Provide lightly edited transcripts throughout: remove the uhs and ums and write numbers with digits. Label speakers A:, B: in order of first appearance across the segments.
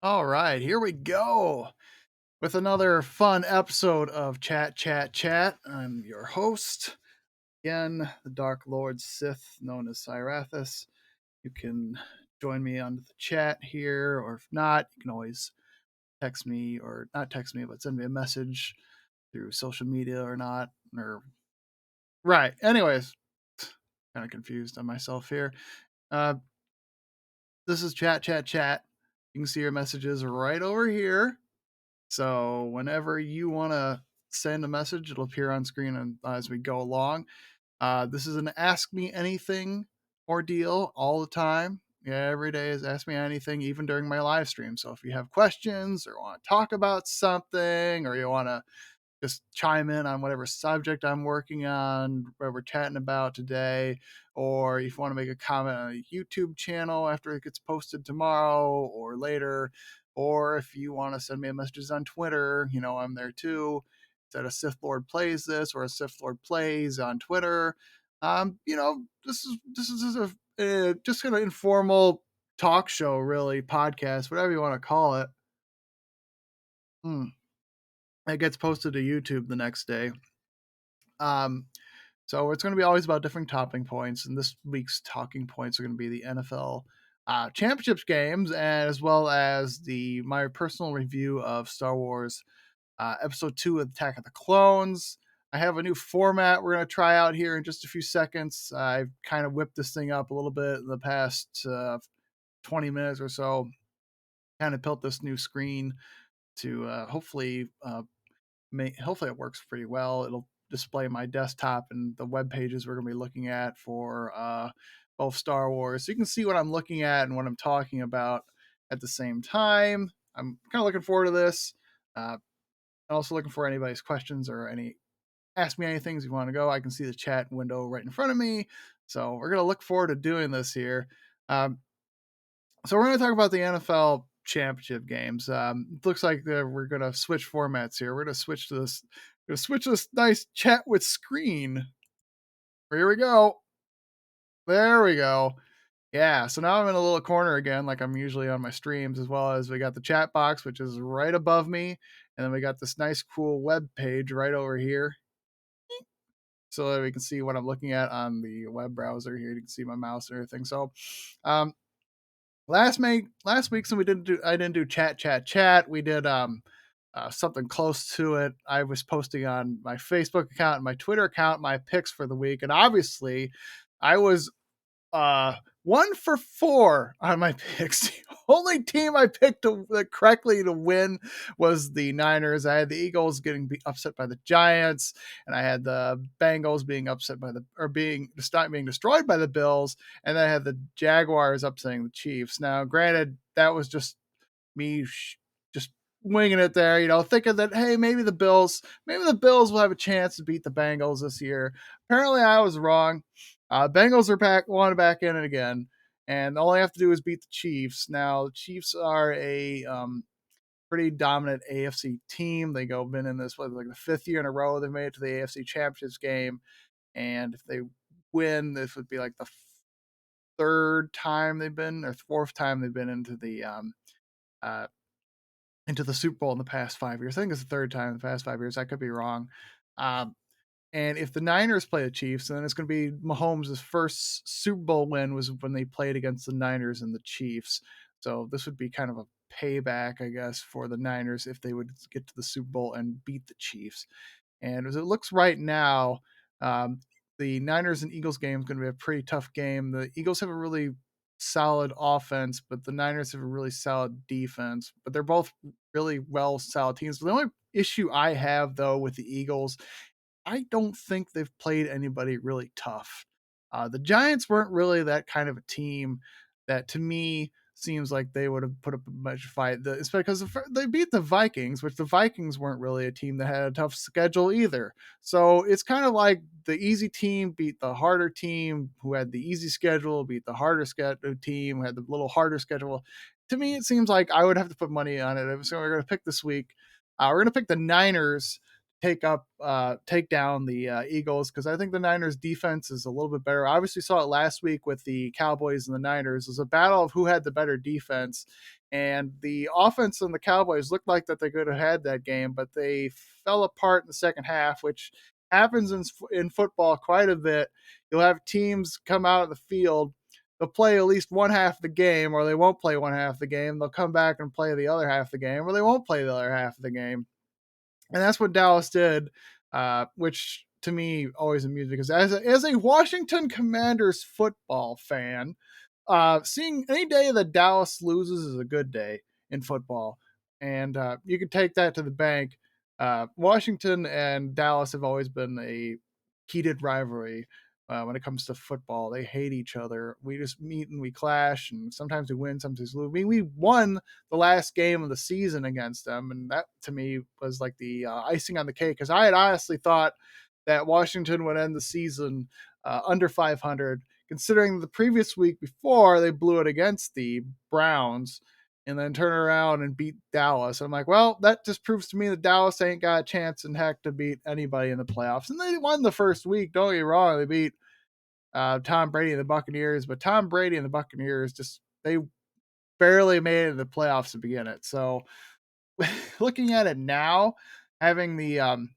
A: All right, here we go with another fun episode of Chat, Chat, Chat. I'm your host, again, the Dark Lord Sith, known as Cyrathus. You can join me on the chat here, or if not, you can always text me, or not text me, but send me a message through social media or not. Or right. Anyways, kind of confused on myself here. Uh, this is Chat, Chat, Chat. You can see your messages right over here. So whenever you want to send a message, it'll appear on screen as we go along. This is an Ask Me Anything ordeal all the time. Yeah, every day is Ask Me Anything, even during my live stream. So if you have questions or want to talk about something, or you want to just chime in on whatever subject I'm working on, what we're chatting about today, or if you want to make a comment on a YouTube channel after it gets posted tomorrow or later, or if you want to send me messages on Twitter, I'm there too. That a Sith Lord plays this or a Sith Lord plays on Twitter. This is just an informal talk show, really, podcast, whatever you want to call it. It gets posted to YouTube the next day. Um, so it's going to be always about different topping points, and this week's talking points are going to be the NFL championships games, as well as my personal review of Star Wars Episode 2 of Attack of the Clones. I have a new format we're going to try out here in just a few seconds. I've kind of whipped this thing up a little bit in the past 20 minutes or so. Kind of built this new screen to hopefully it works pretty well. It'll display my desktop and the web pages we're going to be looking at for both Star Wars. So you can see what I'm looking at and what I'm talking about at the same time. I'm kind of looking forward to this. Also looking for anybody's questions or any ask me anything if you want to go. I can see the chat window right in front of me. So we're going to look forward to doing this here. Um, so we're going to talk about the NFL championship games. It looks like we're going to switch formats here. We're going to switch to this. We're going to switch this nice chat with screen. Here we go. There we go. Yeah. So now I'm in a little corner again, like I'm usually on my streams, as well as we got the chat box, which is right above me, and then we got this nice, cool web page right over here, so that we can see what I'm looking at on the web browser here. You can see my mouse and everything. So, um, last week, so I didn't do chat, chat, chat. We did something close to it. I was posting on my Facebook account and my Twitter account my picks for the week, and obviously I was uh 1 for 4 on my picks. The only team I picked correctly to win was the Niners. I had the Eagles getting upset by the Giants, and I had the Bengals being upset by being destroyed by the Bills, and then I had the Jaguars upsetting the Chiefs. Now, granted, that was just me just winging it there, thinking that, hey, maybe the Bills will have a chance to beat the Bengals this year. Apparently, I was wrong. Bengals are back in it again, and all I have to do is beat the Chiefs. Now, the Chiefs are a pretty dominant AFC team. Been in this like the 5th year in a row they've made it to the AFC Championships game, and if they win, this would be like the third time they've been, or fourth time they've been uh, into the Super Bowl in the past 5 years. I think it's the third time in the past 5 years. I could be wrong. Um, and if the Niners play the Chiefs, then it's going to be Mahomes' first Super Bowl win was when they played against the Niners and the Chiefs. So this would be kind of a payback, I guess, for the Niners if they would get to the Super Bowl and beat the Chiefs. And as it looks right now, um, the Niners and Eagles game is going to be a pretty tough game. The Eagles have a really solid offense, but the Niners have a really solid defense. But they're both really well solid teams. The only issue I have, though, with the Eagles, I don't think they've played anybody really tough. The Giants weren't really that kind of a team that, to me, seems like they would have put up a much fight. It's because they beat the Vikings, which the Vikings weren't really a team that had a tough schedule either. So it's kind of like the easy team beat the harder team who had the easy schedule, beat the harder team who had the little harder schedule. To me, it seems like I would have to put money on it. So we're going to pick this week. We're going to pick the Niners take down the Eagles, because I think the Niners defense is a little bit better. Obviously saw it last week with the Cowboys and the Niners. It was a battle of who had the better defense, and the offense and the Cowboys looked like that they could have had that game, but they fell apart in the second half, which happens in football quite a bit. You'll have teams come out of the field. They'll play at least one half of the game, or they won't play one half of the game. They'll come back and play the other half of the game, or they won't play the other half of the game. And that's what Dallas did, which to me always amused me, because as a Washington Commanders football fan, seeing any day that Dallas loses is a good day in football, and you can take that to the bank. Washington and Dallas have always been a heated rivalry. When it comes to football, they hate each other. We just meet and we clash, and sometimes we win, sometimes we lose. I mean, we won the last game of the season against them, and that to me was like the icing on the cake, because I had honestly thought that Washington would end the season under 500, considering the previous week before they blew it against the Browns and then turn around and beat Dallas. I'm like, well, that just proves to me that Dallas ain't got a chance in heck to beat anybody in the playoffs. And they won the first week. Don't get me wrong. They beat Tom Brady and the Buccaneers, but Tom Brady and the Buccaneers they barely made it to the playoffs to begin it. So looking at it now, having the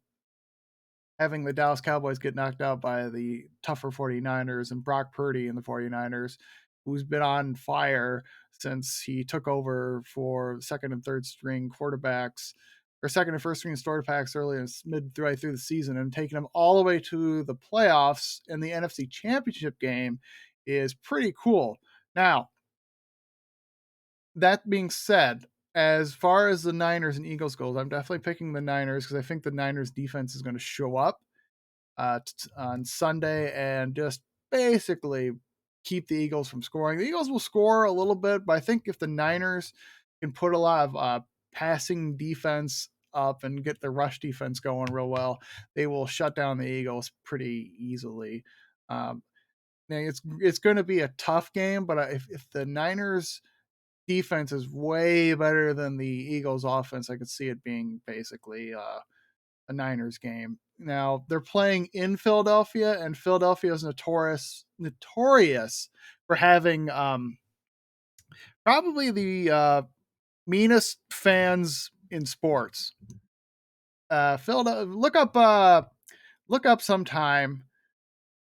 A: Dallas Cowboys get knocked out by the tougher 49ers and Brock Purdy and the 49ers, who's been on fire since he took over for second and third string quarterbacks, or second and first string quarterbacks early and right through the season, and taking them all the way to the playoffs in the NFC Championship game is pretty cool. Now, that being said, as far as the Niners and Eagles goes, I'm definitely picking the Niners, because I think the Niners defense is going to show up on Sunday and just basically keep the Eagles from scoring. The Eagles will score a little bit, but I think if the Niners can put a lot of passing defense up and get the rush defense going real well, they will shut down the Eagles pretty easily. It's going to be a tough game, but if the Niners defense is way better than the Eagles offense, I could see it being basically a Niners game. Now they're playing in Philadelphia, and Philadelphia is notorious for having probably the meanest fans in sports. Philadelphia, look up sometime.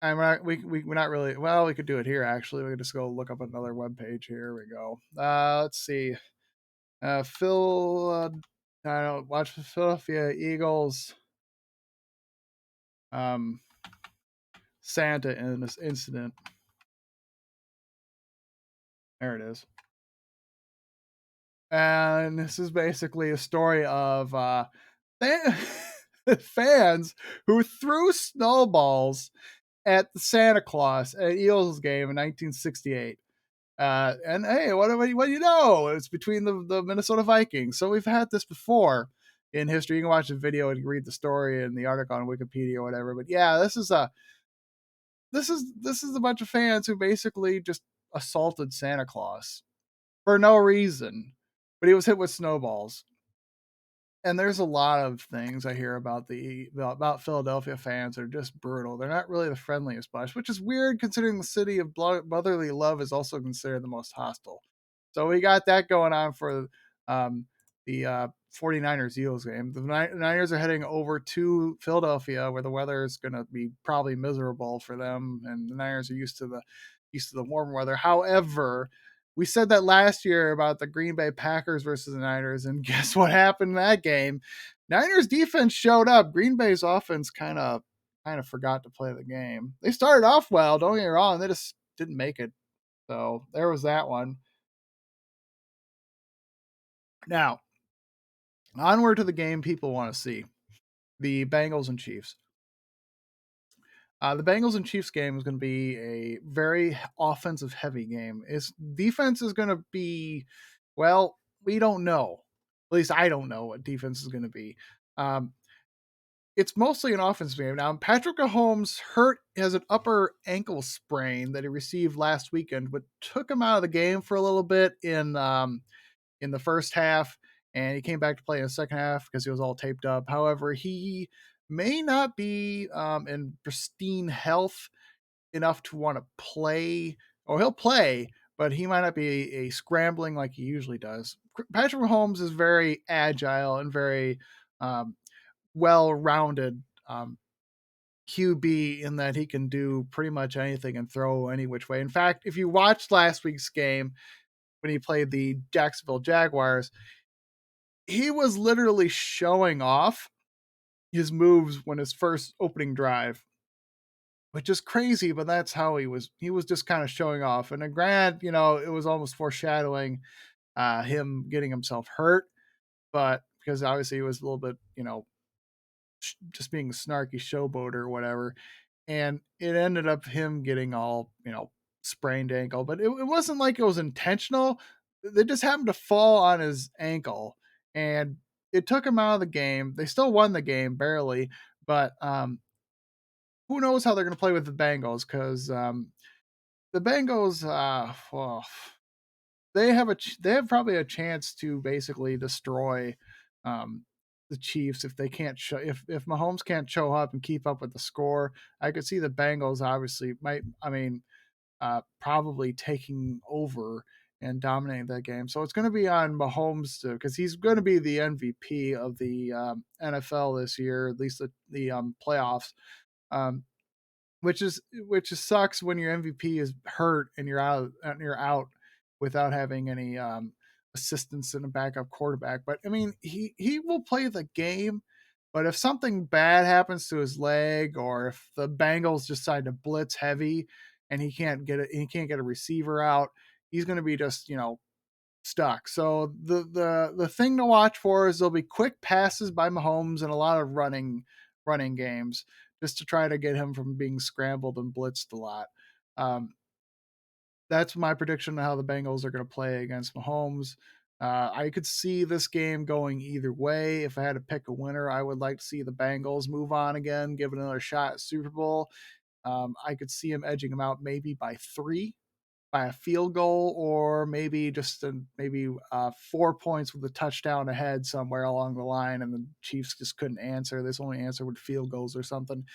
A: We're not really, well, we could do it here actually. We could just go look up another web page. Here we go. Let's see. Phil. I don't watch the Philadelphia Eagles. Santa in this incident. There it is. And this is basically a story of fans who threw snowballs at the Santa Claus at Eagles game in 1968. And hey, what do you know? It's between the Minnesota Vikings. So we've had this before in history. You can watch the video and read the story and the article on Wikipedia or whatever. But yeah, this is a bunch of fans who basically just assaulted Santa Claus for no reason, but he was hit with snowballs. And there's a lot of things I hear about about Philadelphia fans that are just brutal. They're not really the friendliest bunch, which is weird considering the city of brotherly love is also considered the most hostile. So we got that going on for the 49ers Eagles game. The Niners are heading over to Philadelphia, where the weather is going to be probably miserable for them, and the Niners are used to the warm weather. However, we said that last year about the Green Bay Packers versus the Niners, and guess what happened in that game? Niners defense showed up. Green Bay's offense kind of forgot to play the game. They started off well, don't get me wrong, they just didn't make it. So there was that one. Now, onward to the game people want to see. The Bengals and Chiefs. The Bengals and Chiefs game is going to be a very offensive heavy game. Its defense is going to be, well, we don't know. At least I don't know what defense is going to be. It's mostly an offensive game. Now, Patrick Mahomes has an upper ankle sprain that he received last weekend, but took him out of the game for a little bit in the first half. and he came back to play in the second half because he was all taped up. However, he may not be in pristine health enough to want to play, or he'll play, but he might not be a scrambling like he usually does. Patrick Mahomes is very agile and very um, well-rounded QB in that he can do pretty much anything and throw any which way. In fact, if you watched last week's game when he played the Jacksonville Jaguars, he was literally showing off his moves when his first opening drive, which is crazy, but that's how he was. He was just kind of showing off. And granted, it was almost foreshadowing him getting himself hurt, but because obviously he was a little bit, just being a snarky showboater or whatever. And it ended up him getting all, sprained ankle, but it wasn't like it was intentional. They just happened to fall on his ankle and it took him out of the game. They still won the game barely, but who knows how they're going to play with the Bengals because the Bengals, well, they have probably a chance to basically destroy um, the Chiefs if they can't show if Mahomes can't show up and keep up with the score. I could see the Bengals obviously might. I mean, probably taking over and dominating that game. So it's going to be on Mahomes because he's going to be the MVP of the NFL this year, at least the playoffs. Um, which is sucks when your MVP is hurt and you're out without having any assistance and a backup quarterback. But I mean, he will play the game. But if something bad happens to his leg, or if the Bengals decide to blitz heavy and he can't get a receiver out, he's going to be just stuck. So the thing to watch for is there'll be quick passes by Mahomes and a lot of running games just to try to get him from being scrambled and blitzed a lot. Um, that's my prediction of how the Bengals are going to play against Mahomes. I could see this game going either way. If I had to pick a winner, I would like to see the Bengals move on again, give it another shot at Super Bowl. I could see him edging them out maybe by 3, by a field goal, or maybe just 4 points with a touchdown ahead somewhere along the line, and the Chiefs just couldn't answer. This only answer with field goals or something.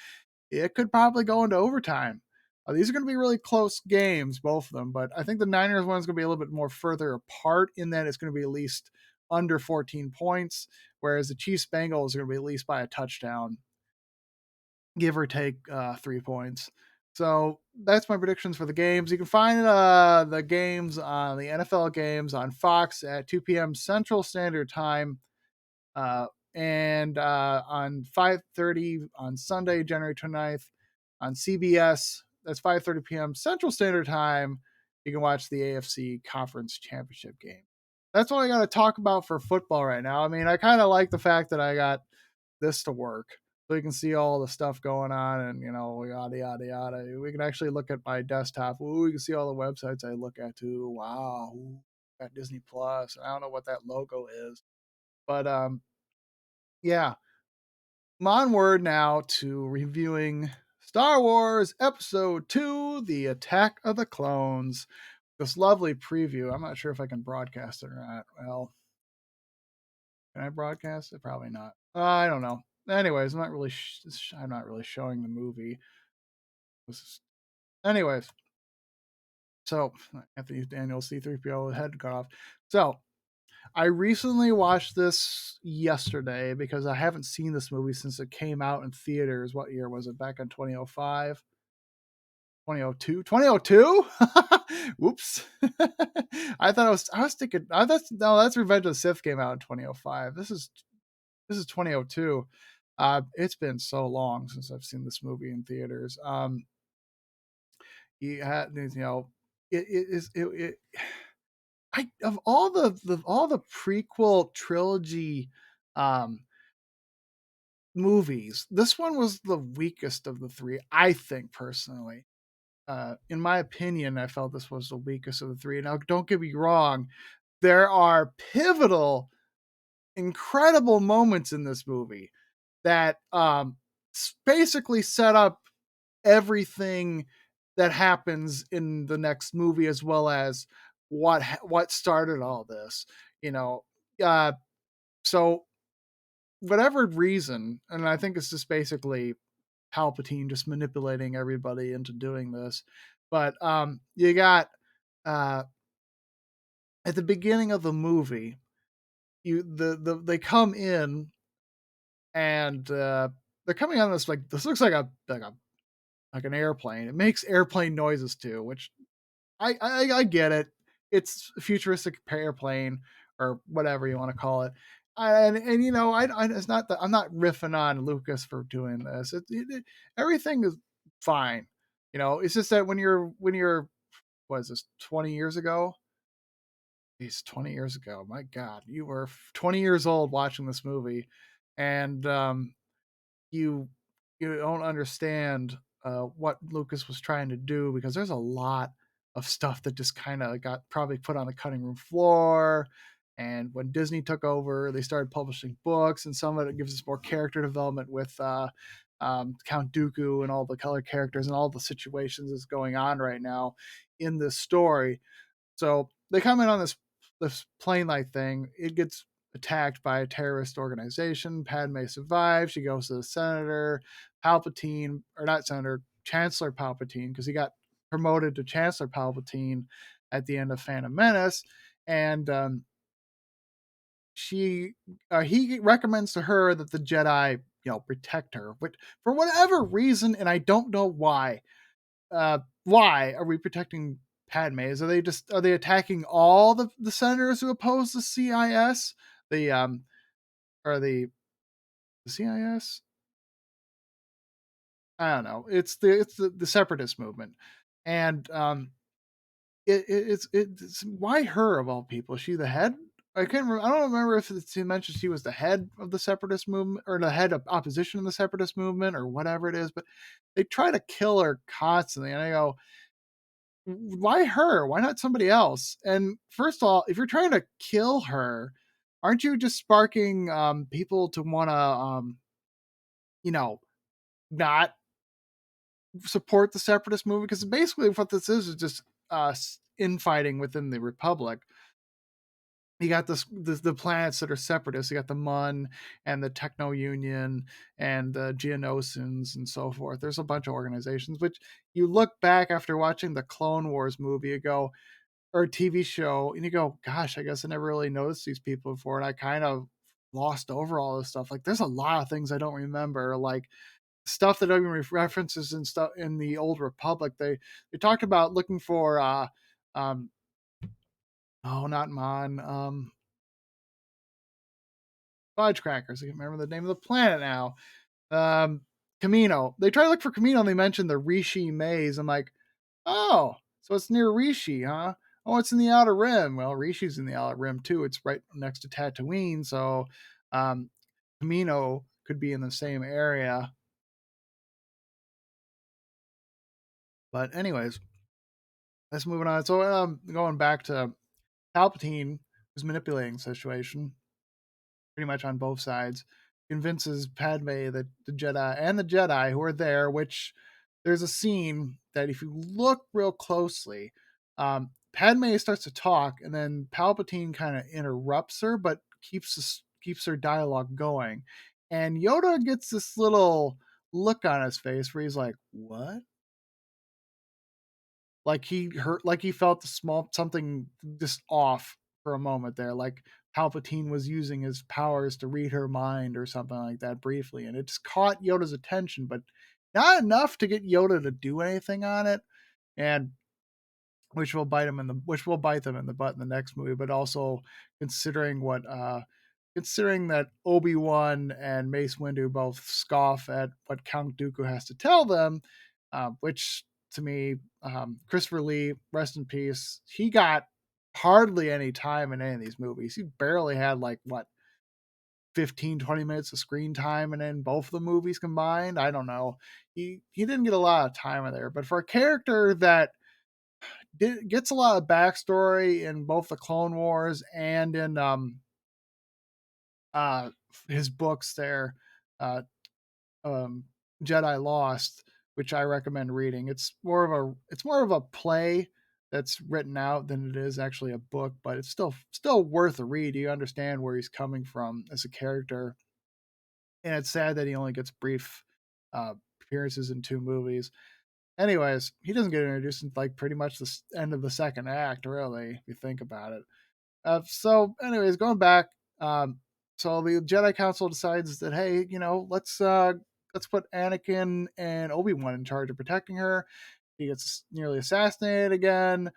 A: It could probably go into overtime. These are going to be really close games, both of them, but I think the Niners one is going to be a little bit more further apart in that it's going to be at least under 14 points, whereas the Chiefs Bengals are going to be at least by a touchdown, give or take 3 points. So that's my predictions for the games. You can find the games on the NFL games on Fox at 2 p.m. Central Standard Time, uh, and on 5:30 on Sunday, January 29th, on CBS. That's 5:30 p.m. Central Standard Time. You can watch the AFC Conference Championship game. That's what I got to talk about for football right now. I mean, I kind of like the fact that I got this to work. So you can see all the stuff going on and, yada, yada, yada. We can actually look at my desktop. Ooh, you can see all the websites I look at too. Wow. Ooh, got Disney Plus. I don't know what that logo is. But yeah. I'm onward now to reviewing Star Wars Episode 2, The Attack of the Clones. This lovely preview. I'm not sure if I can broadcast it or not. Well, can I broadcast it? Probably not. I don't know. Anyways, I'm not really showing the movie. Anyways, so Anthony Daniel C3PO head cut off. So I recently watched this yesterday because I haven't seen this movie since it came out in theaters. What year was it? Back in 2005? 2002? 2002? Whoops. I was thinking, that's Revenge of the Sith came out in 2005. This is 2002. It's been so long since I've seen this movie in theaters. You had, it is, it I of all the prequel trilogy um movies, this one was the weakest of the three, I think personally. In my opinion, I felt this was the weakest of the three. Now, don't get me wrong, there are pivotal, incredible moments in this movie that basically set up everything that happens in the next movie, as well as what started all this. You know, uh, So whatever reason, and I think it's just basically Palpatine just manipulating everybody into doing this. But you got uh, at the beginning of the movie, they come in and they're coming on this like this looks like an airplane. It makes airplane noises too, which I get it. It's a futuristic airplane or whatever you want to call it. And you know, it's not that I'm not riffing on Lucas for doing this. Everything is fine. You know, it's just that when you're what is this 20 years ago? He's 20 years ago. My God, you were 20 years old watching this movie, and you you don't understand what Lucas was trying to do because there's a lot of stuff that just kind of got probably put on the cutting room floor. And when Disney took over, they started publishing books, and some of it gives us more character development with Count Dooku and all the color characters and all the situations that's going on right now in this story. So they come in on this plane like thing. It gets attacked by a terrorist organization. Padme survives. She goes to the senator, Palpatine, or not senator, Chancellor Palpatine, because he got promoted to Chancellor Palpatine at the end of Phantom Menace, and she he recommends to her that the Jedi, you know, protect her, but for whatever reason, and I don't know why are we protecting Padmes? Are they attacking all the senators who oppose the CIS? The or the CIS? I don't know. It's the separatist movement, and it's why her of all people? Is she the head? I can't remember. I don't remember if she mentioned she was the head of the separatist movement or the head of opposition in the separatist movement or whatever it is. But they try to kill her constantly, and I go, why her? Why not somebody else? And first of all, if you're trying to kill her, aren't you just sparking people to want to, you know, not support the separatist movement? Because basically, what this is just infighting within the Republic. You got the planets that are separatists. You got the Mun and the Techno Union and the Geonosians and so forth. There's a bunch of organizations, which you look back after watching the Clone Wars movie, you go, or TV show, and you go, gosh, I guess I never really noticed these people before, and I kind of lost over all this stuff. Like, there's a lot of things I don't remember, like stuff that even references and stuff in the Old Republic. They talked about looking for um oh, not Mon, fudge crackers. I can't remember the name of the planet now. Um, Camino. They try to look for Camino, and they mentioned the Rishi maze. I'm like, oh, so it's near Rishi, huh? Oh, it's in the Outer Rim. Well, Rishi's in the Outer Rim too. It's right next to Tatooine, so um, Camino could be in the same area. But anyways, let's moving on. So going back to Palpatine, who's manipulating the situation, pretty much on both sides, convinces Padme that the Jedi who are there, which there's a scene that if you look real closely, Padme starts to talk, and then Palpatine kind of interrupts her, but keeps her dialogue going, and Yoda gets this little look on his face where he's like, "What?" Like he felt the small something just off for a moment there, like Palpatine was using his powers to read her mind or something like that briefly, and it just caught Yoda's attention, but not enough to get Yoda to do anything on it, and which will bite them in the butt in the next movie. But also considering that Obi-Wan and Mace Windu both scoff at what Count Dooku has to tell them, which to me, Christopher Lee, rest in peace, he got hardly any time in any of these movies. He barely had like what 15-20 minutes of screen time, and in both the movies combined, I don't know. He didn't get a lot of time in there, but for a character that gets a lot of backstory in both the Clone Wars and in uh his books there, uh um Jedi Lost, which I recommend reading. It's more of a play that's written out than it is actually a book, but it's still worth a read. You understand where he's coming from as a character, and it's sad that he only gets brief uh, appearances in two movies. Anyways, he doesn't get introduced in like pretty much the end of the second act, really, if you think about it. Anyways, going back, um, so the Jedi Council decides that hey, let's put Anakin and Obi-Wan in charge of protecting her. He gets nearly assassinated again.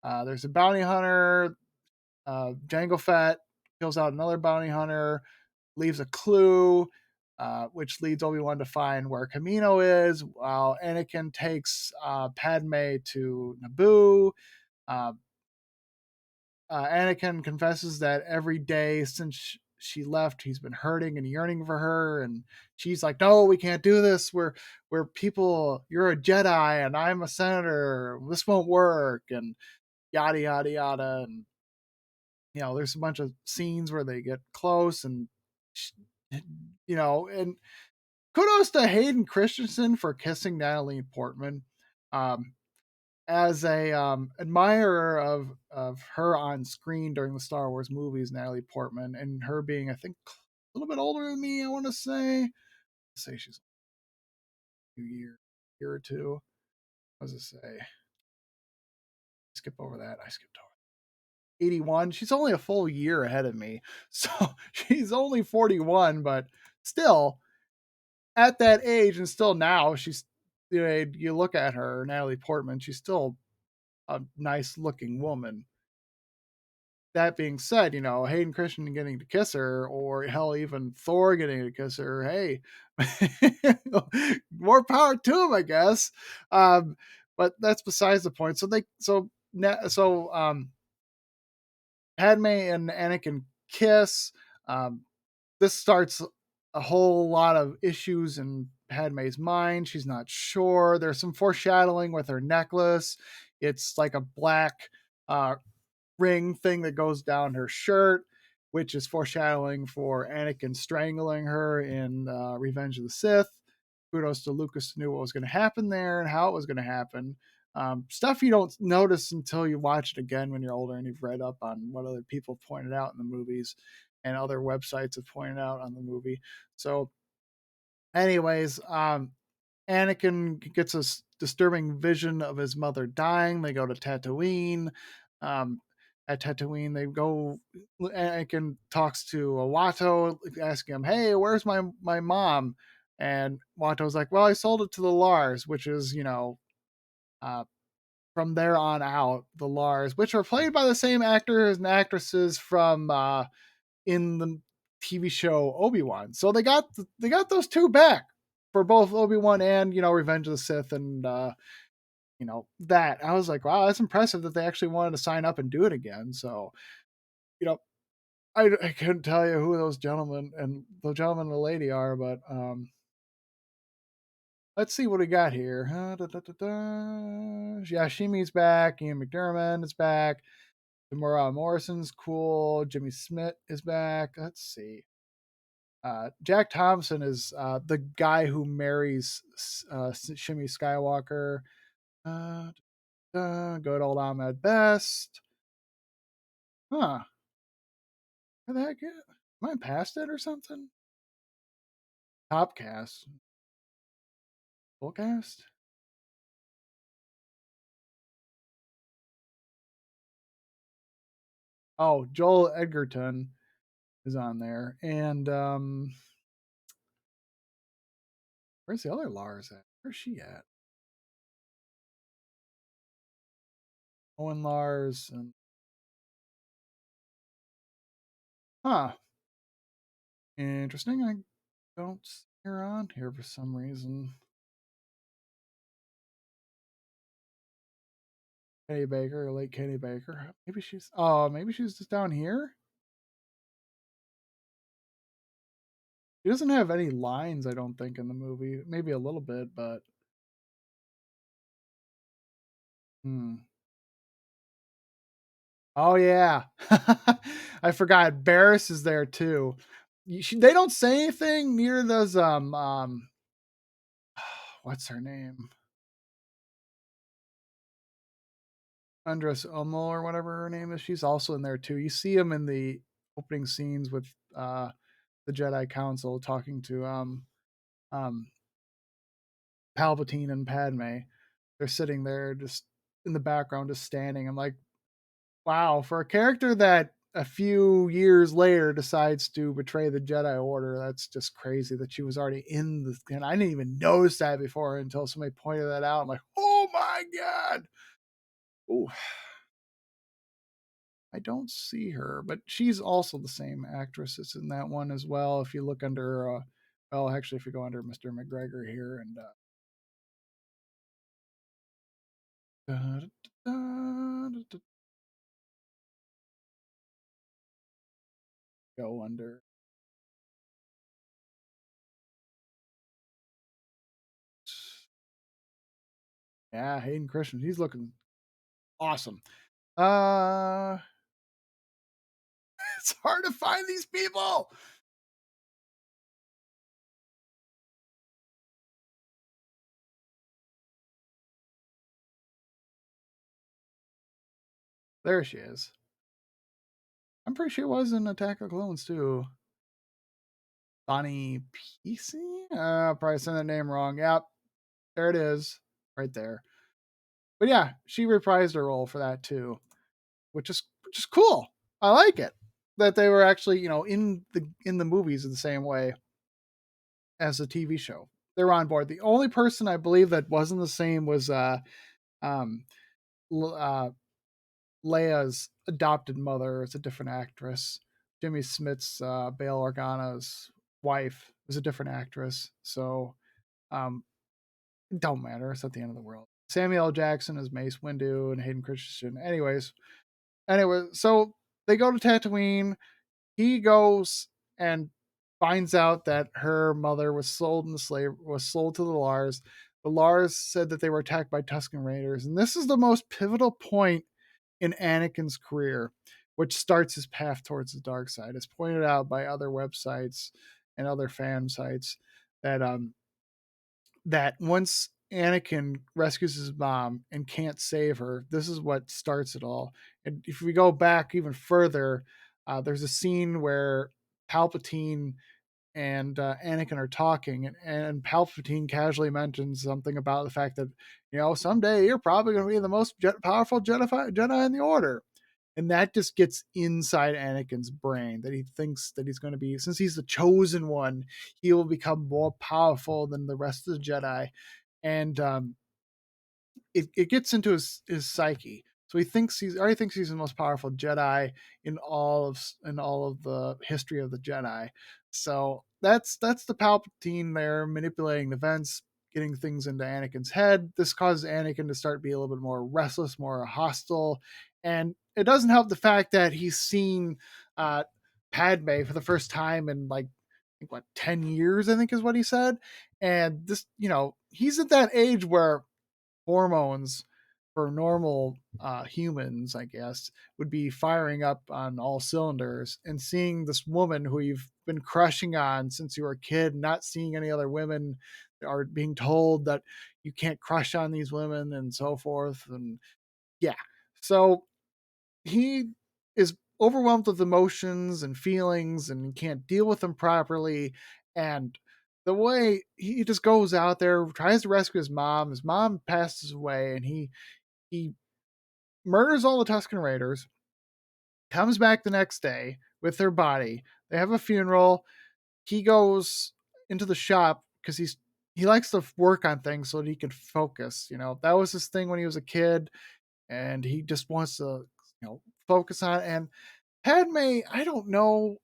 A: There's a bounty hunter. Jango Fett kills out another bounty hunter, leaves a clue, which leads Obi-Wan to find where Camino is, while Anakin takes Padme to Naboo. Uh, Anakin confesses that every day since she left, he's been hurting and yearning for her, and she's like, "No, we can't do this. We're people. You're a Jedi, and I'm a senator. This won't work." And yada yada yada. And there's a bunch of scenes where they get close, and and kudos to Hayden Christensen for kissing Natalie Portman. Um, as a admirer of her on screen during the Star Wars movies, Natalie Portman, and her being, I think, a little bit older than me, I want to say she's a year or two. What does it say? Skip over that. I skipped over 81. She's only a full year ahead of me, so she's only 41, but still at that age, and still now she's. You look at her, Natalie Portman. She's still a nice looking woman. That being said, Hayden Christensen getting to kiss her, or hell, even Thor getting to kiss her, hey, more power to him, I guess. But that's besides the point. Padme and Anakin kiss. Um, this starts a whole lot of issues in Padme's mind. She's not sure. There's some foreshadowing with her necklace. It's like a black uh, ring thing that goes down her shirt, which is foreshadowing for Anakin strangling her in Revenge of the Sith. Kudos to Lucas, knew what was going to happen there and how it was going to happen. Stuff you don't notice until you watch it again when you're older and you've read up on what other people pointed out in the movies and other websites have pointed out on the movie. So, anyways, Anakin gets a disturbing vision of his mother dying. They go to Tatooine. Um, at Tatooine, they go. Anakin talks to Watto, asking him, "Hey, where's my mom?" And Watto's like, "Well, I sold it to the Lars," which is uh, from there on out, the Lars, which are played by the same actors and actresses from in the TV show Obi-Wan. So they got those two back for both Obi-Wan and Revenge of the Sith, and that I was like, wow, that's impressive that they actually wanted to sign up and do it again. So you know I couldn't tell you who those gentlemen and the gentleman and the lady are, but let's see what we got here. Yeah, Shimi's back. Ian McDermott is back. Tamura Morrison's cool. Jimmy Smith is back. Let's see. Jack Thompson is the guy who marries Shimmy Skywalker. Uh, Good old Ahmed Best. Huh. Where the heck? Am I past it or something? Top cast. Full cast? Oh, Joel Edgerton is on there. And where's the other Lars at? Where's she at? Owen Lars and huh. Interesting. I don't see her on here for some reason. Kenny Baker, late Kenny Baker. Maybe she's just down here. She doesn't have any lines, I don't think, in the movie. Maybe a little bit, but hmm. Oh yeah, I forgot. Barris is there too. They don't say anything. Neither does what's her name? Andres Omo or whatever her name is. She's also in there too. You see him in the opening scenes with the Jedi Council talking to um, Palpatine and Padme. They're sitting there just in the background, just standing. I'm like, wow, for a character that a few years later decides to betray the Jedi Order, that's just crazy that she was already in the. And I didn't even notice that before until somebody pointed that out. I'm like, oh my god. Ooh, I don't see her, but she's also the same actress as in that one as well. If you look under, well, actually, if you go under Mr. McGregor here and da, da, da, go under, yeah, Hayden Christian, he's looking awesome. Uh, it's hard to find these people. There she is. I'm pretty sure it was in Attack of Clones too. Bonnie PC? Probably saying that name wrong. Yep, there it is, right there. But yeah, she reprised her role for that too, which is cool. I like it that they were actually in the movies in the same way as the TV show. They were on board. The only person I believe that wasn't the same was um, uh, Leia's adopted mother. It's a different actress. Jimmy Smith's Bail Organa's wife is a different actress. So um, it don't matter. It's not the end of the world. Samuel L. Jackson is Mace Windu and Hayden Christensen. Anyway, so they go to Tatooine. He goes and finds out that her mother was sold to the Lars. The Lars said that they were attacked by Tusken Raiders, and this is the most pivotal point in Anakin's career, which starts his path towards the dark side. As pointed out by other websites and other fan sites, that that once Anakin rescues his mom and can't save her, this is what starts it all. And if we go back even further, there's a scene where Palpatine and Anakin are talking, and Palpatine casually mentions something about the fact that someday you're probably going to be the most powerful Jedi in the Order, and that just gets inside Anakin's brain that he thinks that he's going to be, since he's the chosen one, he will become more powerful than the rest of the Jedi, and it gets into his psyche. So he thinks he's the most powerful Jedi in all of the history of the Jedi. So that's the Palpatine there manipulating the events, getting things into Anakin's head. This causes Anakin to start being a little bit more restless, more hostile, and it doesn't help the fact that he's seen uh, Padme for the first time in like I think what 10 years, I think is what he said, and this he's at that age where hormones for normal humans, I guess, would be firing up on all cylinders. And seeing this woman who you've been crushing on since you were a kid, not seeing any other women, are being told that you can't crush on these women and so forth. And yeah, so he is overwhelmed with emotions and feelings and he can't deal with them properly. And the way he just goes out there, tries to rescue his mom passes away, and he murders all the Tusken Raiders, comes back the next day with their body. They have a funeral. He goes into the shop because he likes to work on things so that he can focus. That was his thing when he was a kid, and he just wants to focus on it. And Padme, I don't know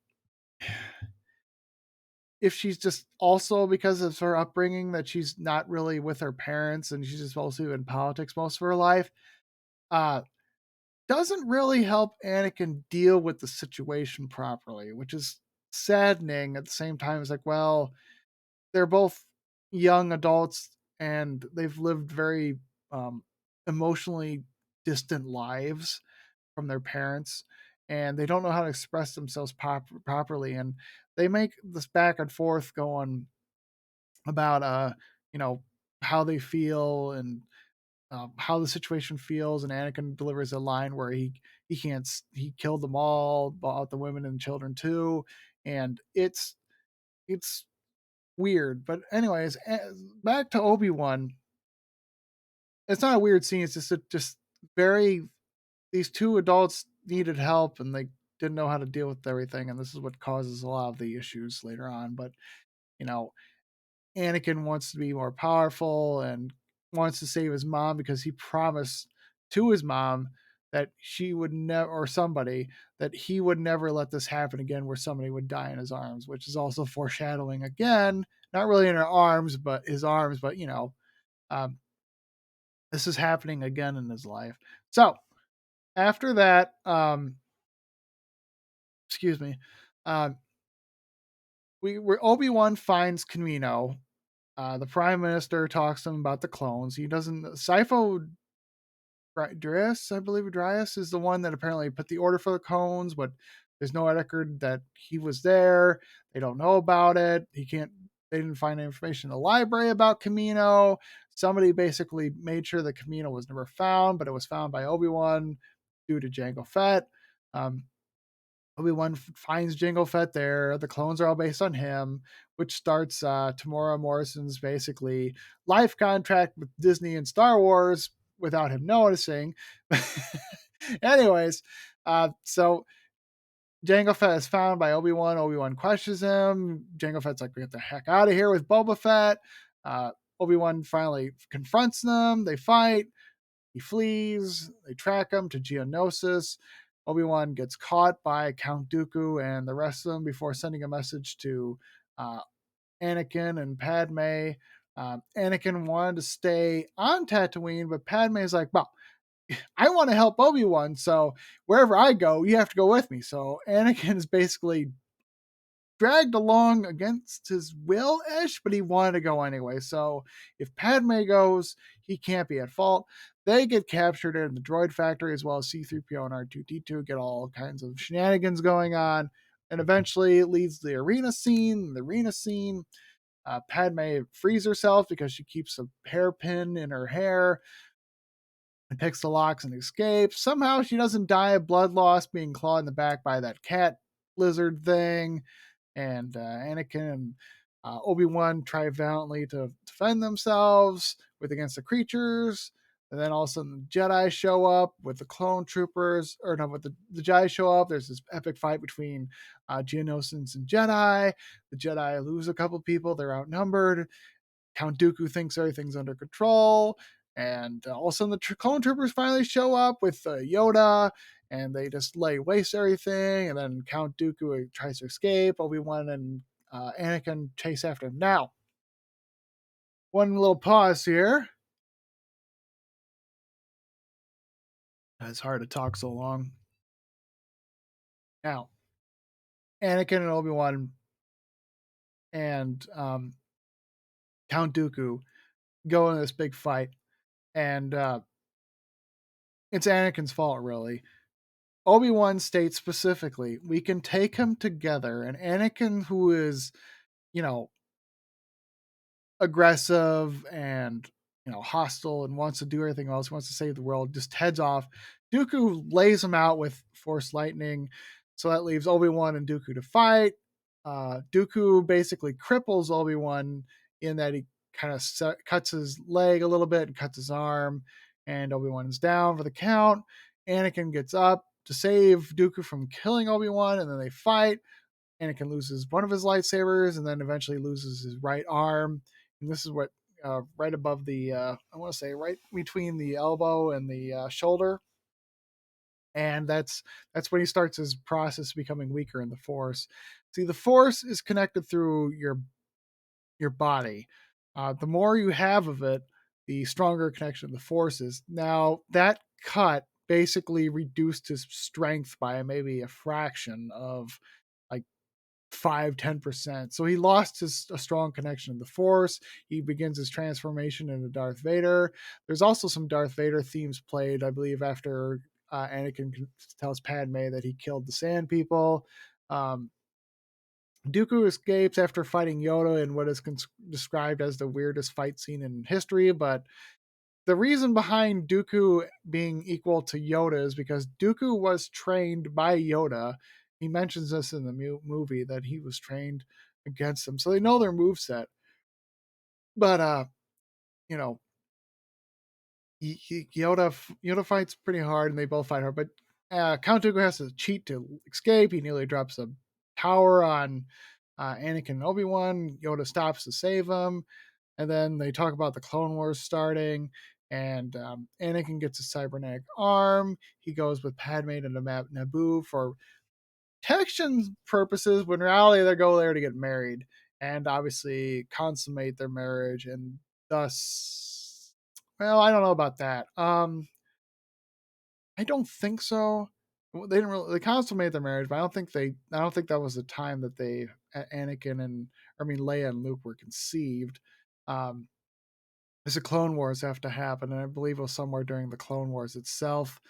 A: if she's just also because of her upbringing that she's not really with her parents and she's just supposed to be in politics most of her life. Uh, doesn't really help Anakin deal with the situation properly, which is saddening at the same time. It's like, well, they're both young adults and they've lived very um, emotionally distant lives from their parents, and they don't know how to express themselves properly. And they make this back and forth going about, you know, how they feel and how the situation feels, and Anakin delivers a line where he can't he killed them all, bought the women and children too, and it's weird. But anyways, back to Obi-Wan. It's not a weird scene. It's just very, these two adults needed help and they didn't know how to deal with everything, and this is what causes a lot of the issues later on. But you know, Anakin wants to be more powerful and wants to save his mom because he promised to his mom that she would never, or somebody, that he would never let this happen again where somebody would die in his arms, which is also foreshadowing again, not really in her arms, but his arms, but um, this is happening again in his life. So after that, excuse me, um, Obi-Wan finds Kamino. The Prime Minister talks to him about the clones. He doesn't. Sifo Dryas, I believe Dryas is the one that apparently put the order for the clones, but there's no record that he was there. They don't know about it. He can't. They didn't find information in the library about Kamino. Somebody basically made sure that Kamino was never found, but it was found by Obi-Wan due to Jango Fett. Um, Obi-Wan finds Jango Fett there. The clones are all based on him, which starts Tamora Morrison's basically life contract with Disney and Star Wars without him noticing. Anyways, so Jango Fett is found by Obi-Wan. Obi-Wan questions him. Jango Fett's like, "Get the heck out of here with Boba Fett." Obi-Wan finally confronts them. They fight. He flees. They track him to Geonosis. Obi-Wan gets caught by Count Dooku and the rest of them before sending a message to uh, Anakin and Padme. Anakin wanted to stay on Tatooine, but Padme is like, well, I want to help Obi-Wan, so wherever I go, you have to go with me. So Anakin is basically dragged along against his will ish, but he wanted to go anyway. So if Padme goes, he can't be at fault. They get captured in the droid factory as well as C3PO and R2D2 get all kinds of shenanigans going on. And eventually it leads to the arena scene. The arena scene, Padme frees herself because she keeps a hairpin in her hair and picks the locks and escapes. Somehow she doesn't die of blood loss being clawed in the back by that cat lizard thing, and Anakin and Obi-Wan try valiantly to defend themselves with against the creatures. And then all of a sudden the Jedi show up with the clone troopers, or no, with the Jedi show up. There's this epic fight between Geonosians and Jedi. The Jedi lose a couple people. They're outnumbered. Count Dooku thinks everything's under control. And all of a sudden the clone troopers finally show up with Yoda, and they just lay waste everything. And then Count Dooku tries to escape. Obi-Wan and Anakin chase after him. Now, one little pause here. It's hard to talk so long. Now, Anakin and Obi-Wan and Count Dooku go in this big fight, and it's Anakin's fault, really. Obi-Wan states specifically, we can take him together. And Anakin, who is, you know, aggressive and, hostile and wants to do everything else, wants to save the world, just heads off. Dooku lays him out with Force Lightning. So that leaves Obi-Wan and Dooku to fight. Dooku basically cripples Obi-Wan in that he kind of cuts his leg a little bit and cuts his arm. And Obi-Wan is down for the count. Anakin gets up to save Dooku from killing Obi-Wan, and then they fight. Anakin loses one of his lightsabers, and then eventually loses his right arm. And this is what right above the I want to say right between the elbow and the shoulder. And that's when he starts his process of becoming weaker in the Force. See, the Force is connected through your body. The more you have of it, the stronger connection the Force is. Now that cut basically reduced his strength by maybe a fraction of like 5-10%. So he lost a strong connection to the Force. He begins his transformation into Darth Vader. There's also some Darth Vader themes played, I believe, after Anakin tells Padme that he killed the Sand People. Dooku escapes after fighting Yoda in what is described as the weirdest fight scene in history, but the reason behind Dooku being equal to Yoda is because Dooku was trained by Yoda. He mentions this in the movie that he was trained against him, so they know their move set. But you know, Yoda fights pretty hard, and they both fight hard. But Count Dooku has to cheat to escape. He nearly drops a tower on Anakin and Obi-Wan. Yoda stops to save him, and then they talk about the Clone Wars starting. And Anakin gets a cybernetic arm. He goes with Padme to Naboo for protection purposes, but in reality, they go there to get married and obviously consummate their marriage, and thus, well, I don't know about that. I don't think so. They didn't really they consummate their marriage, but I don't think that was the time that Anakin and I mean Leia and Luke were conceived. Um, there's a Clone Wars have to happen, and I believe it was somewhere during the Clone Wars itself,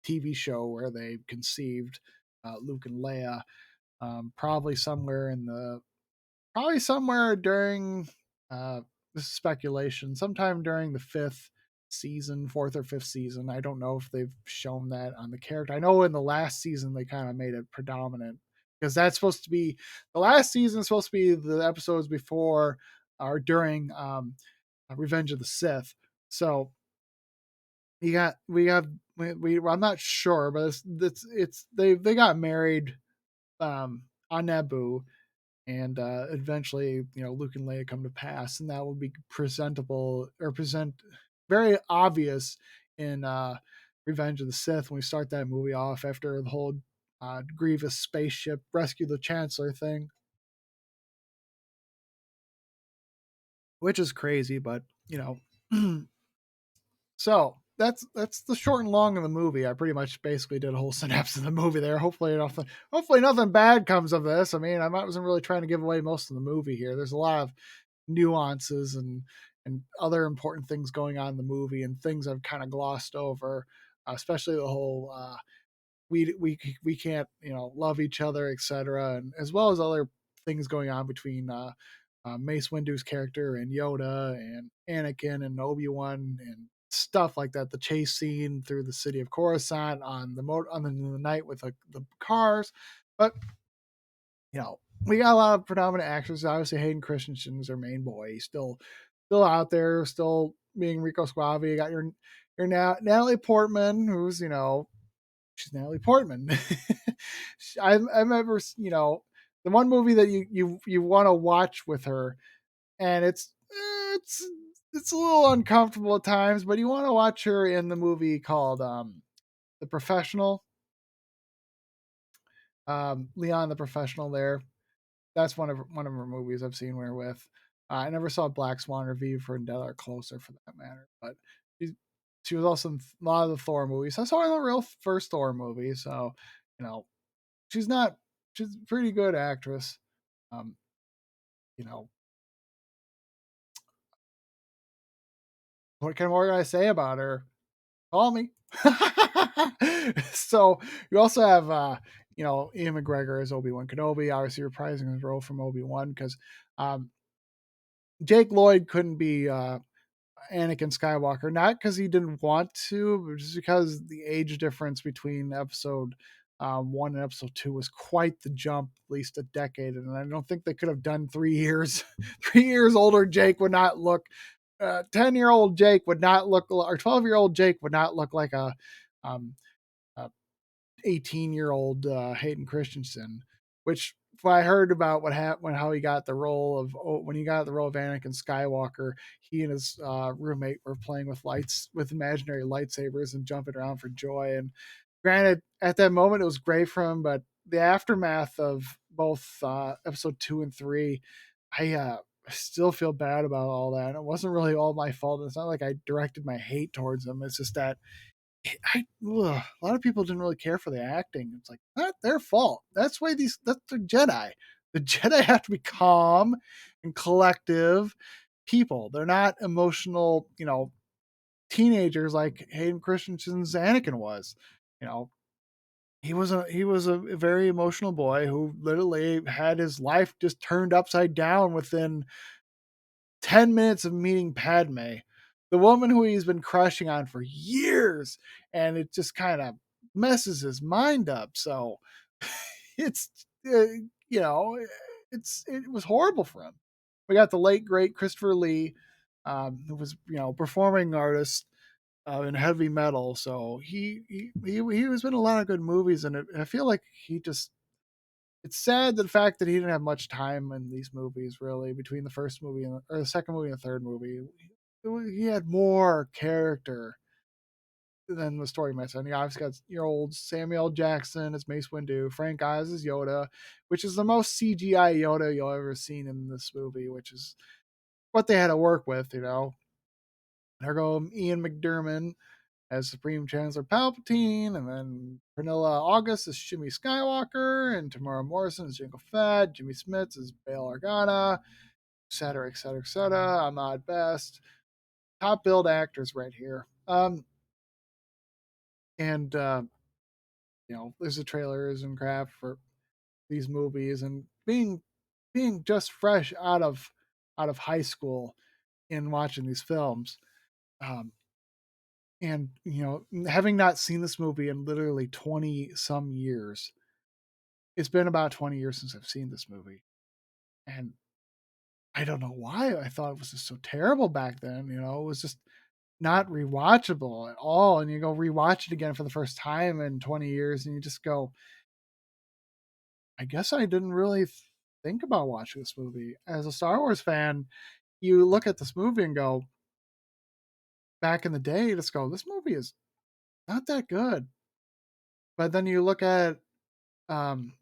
A: TV show where they conceived Luke and Leia. Probably somewhere in the probably somewhere during this is speculation, sometime during the fourth or fifth season. I don't know if they've shown that on the character. I know in the last season they kind of made it predominant because that's supposed to be the last season is supposed to be the episodes before or during Revenge of the Sith. So I'm not sure, but it's they got married on Naboo, and eventually, Luke and Leia come to pass, and that will be presentable or present very obvious in Revenge of the Sith when we start that movie off after the whole Grievous spaceship rescue the Chancellor thing, which is crazy, but so that's the short and long of the movie. I pretty much basically did a whole synopsis of the movie there. Hopefully nothing bad comes of this. I mean, I wasn't really trying to give away most of the movie here. There's a lot of nuances and other important things going on in the movie and things I've kind of glossed over, especially the whole we can't love each other, etc., and as well as other things going on between Mace Windu's character and Yoda and Anakin and Obi-Wan and stuff like that. The chase scene through the city of Coruscant on the night with the cars, but we got a lot of predominant actors. Obviously, Hayden Christensen's our main boy. He's still out there, still being Rico Suave. You got your Natalie Portman, who's she's Natalie Portman. I remember the one movie that you want to watch with her, and it's it's a little uncomfortable at times, but you want to watch her in the movie called The Professional. Leon the Professional. There, that's one of her movies I've seen her with. I never saw Black Swan or V for Dead or Closer for that matter, but she was also in a lot of the Thor movies. I saw her in the real first Thor movie, so you know she's not she's a pretty good actress. Um, you know what kind more can I say about her? Call me. So you also have Ian McGregor as Obi-Wan Kenobi, obviously reprising his role from Obi-Wan because um, Jake Lloyd couldn't be Anakin Skywalker, not because he didn't want to, but just because the age difference between episode one and episode two was quite the jump, at least a decade. And I don't think they could have done 3 years. 3 years older Jake would not look, 10-year-old Jake would not look, or 12-year-old Jake would not look like um, a 18-year-old Hayden Christensen, which if I heard about what happened, how he got the role of when he got the role of Anakin Skywalker, he and his roommate were playing with imaginary lightsabers and jumping around for joy. And granted, at that moment it was great for him, but the aftermath of both episode 2 and 3, I still feel bad about all that. It wasn't really all my fault. It's not like I directed my hate towards him. It's just that a lot of people didn't really care for the acting. It's like not their fault. That's the Jedi. The Jedi have to be calm and collective people. They're not emotional, teenagers like Hayden Christensen's Anakin was. You know, he was a very emotional boy who literally had his life just turned upside down within 10 minutes of meeting Padme. the woman who he's been crushing on for years, and it just kind of messes his mind up. So it's you know it was horrible for him. We got the late great Christopher Lee, who was performing artist in heavy metal. So he was in a lot of good movies, and I feel like he just it's sad the fact that he didn't have much time in these movies really between the first movie or the second movie and the third movie. He had more character than the story makes. And you obviously got your old Samuel L. Jackson as Mace Windu, Frank Oz as Yoda, which is the most CGI Yoda you'll ever seen in this movie, which is what they had to work with, you know. There go Ian McDiarmid as Supreme Chancellor Palpatine, and then Pernilla August as Shmi Skywalker, and Tamara Morrison as Jango Fett, Jimmy Smits as Bail Organa, etc., etc., etc. Ahmad Best, top billed actors right here. And there's the trailers and crap for these movies, and being just fresh out of high school and watching these films, um, and having not seen this movie in literally 20 some years. It's been about 20 years since I've seen this movie, and I don't know why I thought it was just so terrible back then. It was just not rewatchable at all. And you go rewatch it again for the first time in 20 years, and you just go, I guess I didn't really think about watching this movie. As a Star Wars fan, you look at this movie and go, back in the day, just go, this movie is not that good. But then um,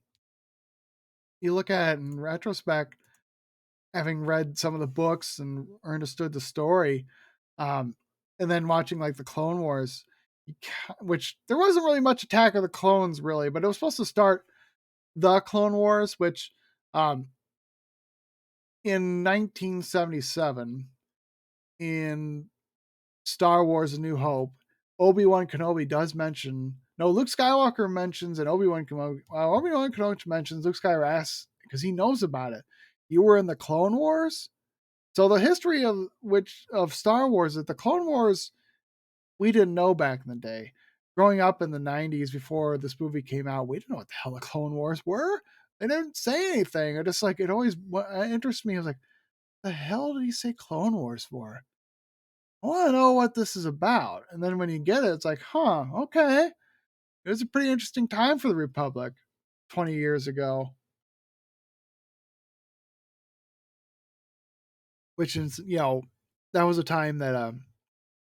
A: you look at it in retrospect, having read some of the books and understood the story, um, and then watching like the Clone Wars, which there wasn't really much Attack of the Clones really, but it was supposed to start the Clone Wars, which um, in 1977 in Star Wars: A New Hope, Obi-Wan Kenobi does mention. No, Luke Skywalker mentions, and Obi-Wan Kenobi mentions. Luke Skywalker asks because he knows about it. You were in the Clone Wars, so the history of Star Wars, that the Clone Wars we didn't know back in the day. Growing up in the '90s before this movie came out, we didn't know what the hell the Clone Wars were. They didn't say anything. It just like it always interests me. I was like, the hell did he say Clone Wars for? I want to know what this is about. And then when you get it, it's like, huh, okay. It was a pretty interesting time for the Republic 20 years ago, which is, that was a time that,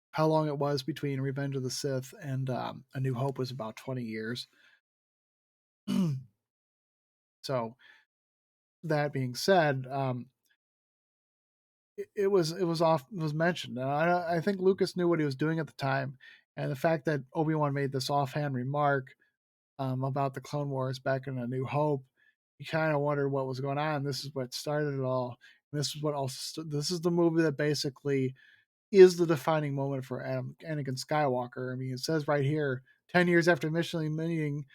A: how long it was between Revenge of the Sith and A New Hope was about 20 years. So, that being said, it was mentioned. I think Lucas knew what he was doing at the time, and the fact that Obi-Wan made this offhand remark about the Clone Wars back in A New Hope, you kind of wondered what was going on. This is what started it all. And this is what also. This is the movie that basically is the defining moment for Anakin Skywalker. I mean, it says right here, 10 years after initially meeting,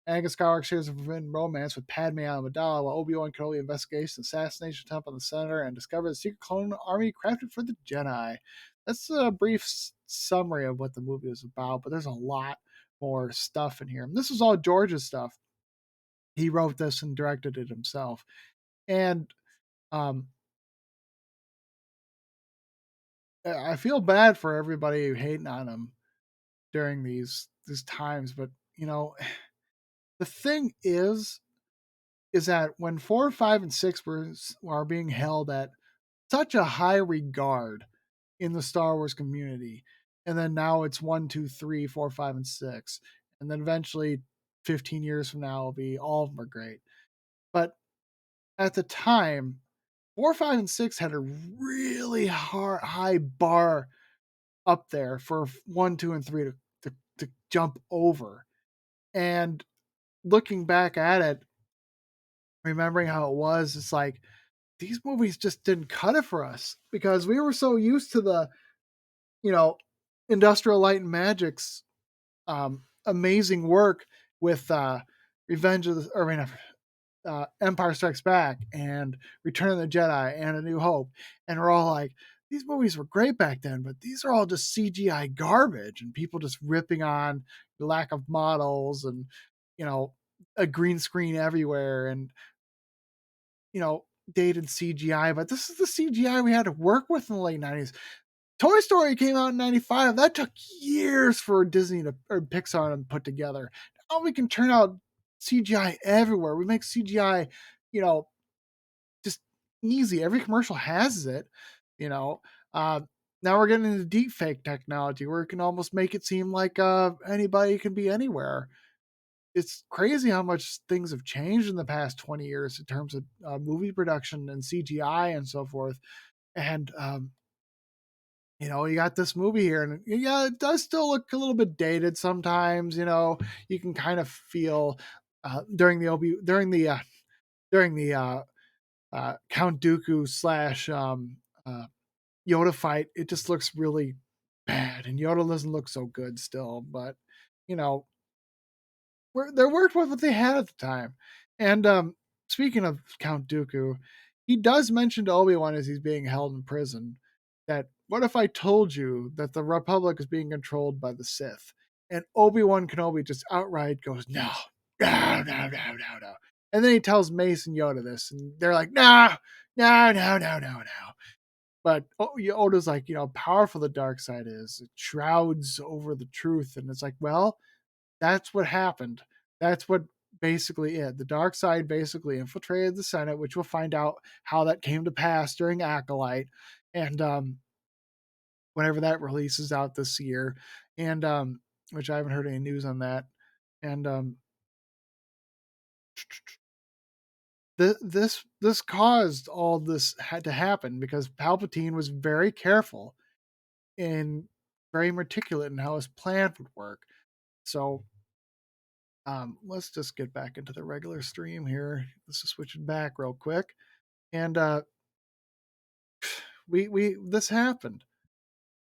A: Anakin Skywalker shares a forbidden romance with Padme Amidala while Obi-Wan Kenobi investigates the assassination attempt on the senator and discovers a secret clone army crafted for the Jedi. That's a brief summary of what the movie is about, but there's a lot more stuff in here. And this is all George's stuff. He wrote this and directed it himself. And um, I feel bad for everybody hating on him during these times, but the thing is that when 4, 5, and 6 are being held at such a high regard in the Star Wars community, and then now it's 1, 2, 3, 4, 5, and 6, and then eventually 15 years from now will be all of them are great. But at the time, 4, 5, and 6 had a really high bar up there for 1, 2, and 3 to jump over. And looking back at it, remembering how it was, it's like these movies just didn't cut it for us because we were so used to the, you know, Industrial Light and Magic's amazing work with Revenge of the, or I mean, Empire Strikes Back and Return of the Jedi and A New Hope, and we're all like, these movies were great back then, but these are all just CGI garbage and people just ripping on the lack of models and, you know, a green screen everywhere and, you know, dated CGI. But this is the CGI we had to work with in the late 90s. Toy Story came out in 95. That took years for Disney to, or Pixar to put together. Now we can turn out CGI everywhere. We make CGI, you know, just easy. Every commercial has it, you know. Uh, Now we're getting into deep fake technology where it can almost make it seem like anybody can be anywhere. It's crazy how much things have changed in the past 20 years in terms of movie production and CGI and so forth. And you know, you got this movie here, and yeah, it does still look a little bit dated sometimes. You know, you can kind of feel during the during the Count Dooku slash uh, Yoda fight, it just looks really bad, and Yoda doesn't look so good still. But you know, they worked with what they had at the time. And speaking of Count Dooku, he does mention to Obi-Wan as he's being held in prison that what if I told you that the Republic is being controlled by the Sith? And Obi-Wan Kenobi just outright goes, no, no, no, no, no, no. And then he tells Mace and Yoda this, and they're like, no, no, no, no, no, no. But Oda's like, you know, powerful the dark side is. It shrouds over the truth. And it's like, well, that's what happened. That's what basically it. The dark side basically infiltrated the Senate, which we'll find out how that came to pass during Acolyte, and whenever that releases out this year, and which I haven't heard any news on that, and this caused all this had to happen because Palpatine was very careful and very meticulous in how his plan would work. So let's just get back into the regular stream here. Let's just switch it back real quick. And we this happened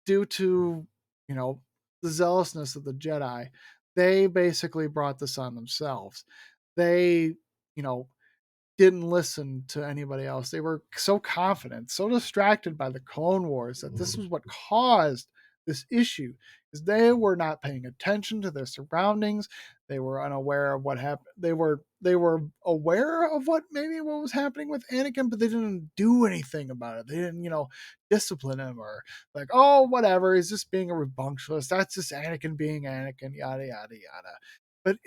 A: due to, you know, the zealousness of the Jedi. They basically brought this on themselves. They, you know, didn't listen to anybody else. They were so confident, so distracted by the Clone Wars that this was what caused this issue. Is they were not paying attention to their surroundings. They were unaware of what happened. They were aware of what was happening with Anakin, but they didn't do anything about it. They didn't, you know, discipline him or like, oh, whatever. He's just being a rambunctious. That's just Anakin being Anakin. Yada yada yada. But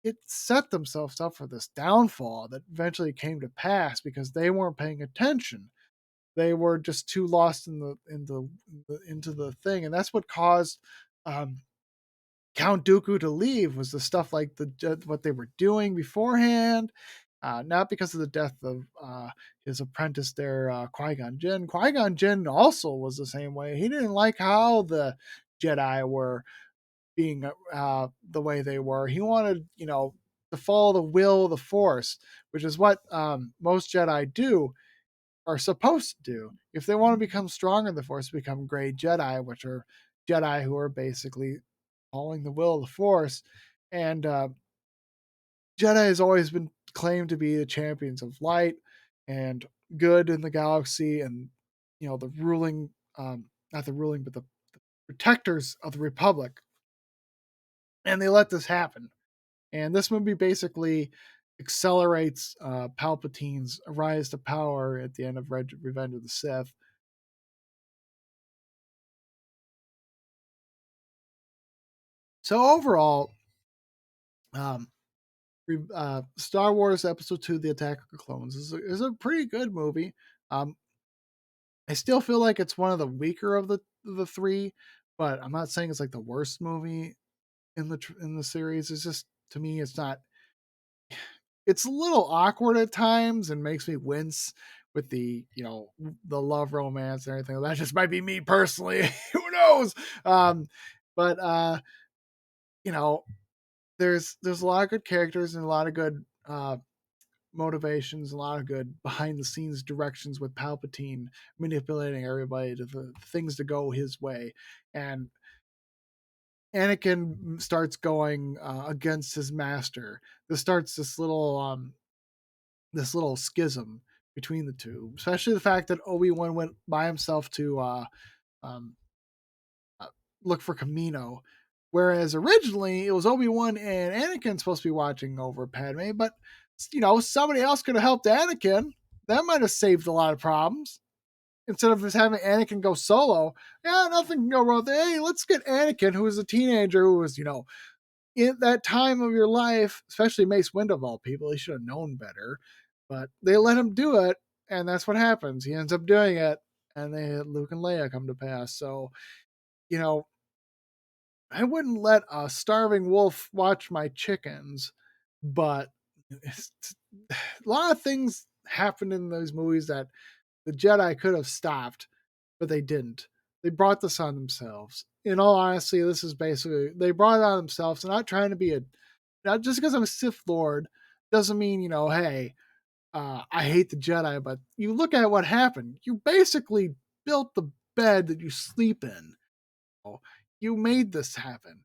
A: it set themselves up for this downfall that eventually came to pass because they weren't paying attention. They were just too lost into the thing, and that's what caused um, Count Dooku to leave. Was the stuff like what they were doing beforehand. Not because of the death of his apprentice there, Qui-Gon Jinn. Qui-Gon Jinn also was the same way. He didn't like how the Jedi were being the way they were. He wanted, you know, to follow the will of the Force, which is what most Jedi do, are supposed to do. If they want to become stronger in the Force, become great Jedi, which are Jedi who are basically following the will of the Force. And Jedi has always been claimed to be the champions of light and good in the galaxy, and you know the ruling, not the ruling, but the protectors of the Republic. And they let this happen. And this movie basically accelerates Palpatine's rise to power at the end of Revenge of the Sith. So overall, um, Star Wars Episode 2, The Attack of the Clones is a pretty good movie. Um, I still feel like it's one of the weaker of the three, but I'm not saying it's like the worst movie in the series. It's just, to me, it's not, it's a little awkward at times and makes me wince with the, you know, the love romance and everything. That just might be me personally. Who knows? Um, but you know, there's a lot of good characters and a lot of good motivations, a lot of good behind the scenes directions with Palpatine manipulating everybody to the things to go his way, and Anakin starts going against his master. This starts this little schism between the two, especially the fact that Obi-Wan went by himself to um, uh, look for Camino, whereas originally it was Obi-Wan and Anakin supposed to be watching over Padme, but somebody else could have helped Anakin. That might have saved a lot of problems. Instead of just having Anakin go solo, yeah, nothing can go wrong. Hey, let's get Anakin, who was a teenager, who was, in that time of your life, especially Mace Windu of all people, he should have known better. But they let him do it, and that's what happens. He ends up doing it, and Luke and Leia come to pass. So, you know, I wouldn't let a starving wolf watch my chickens, but a lot of things happen in those movies that the Jedi could have stopped, but they didn't. They brought this on themselves. In all honesty, this is basically they brought it on themselves. They're not trying to be a not just because I'm a Sith Lord doesn't mean hey, I hate the Jedi. But you look at what happened. You basically built the bed that you sleep in. You made this happen.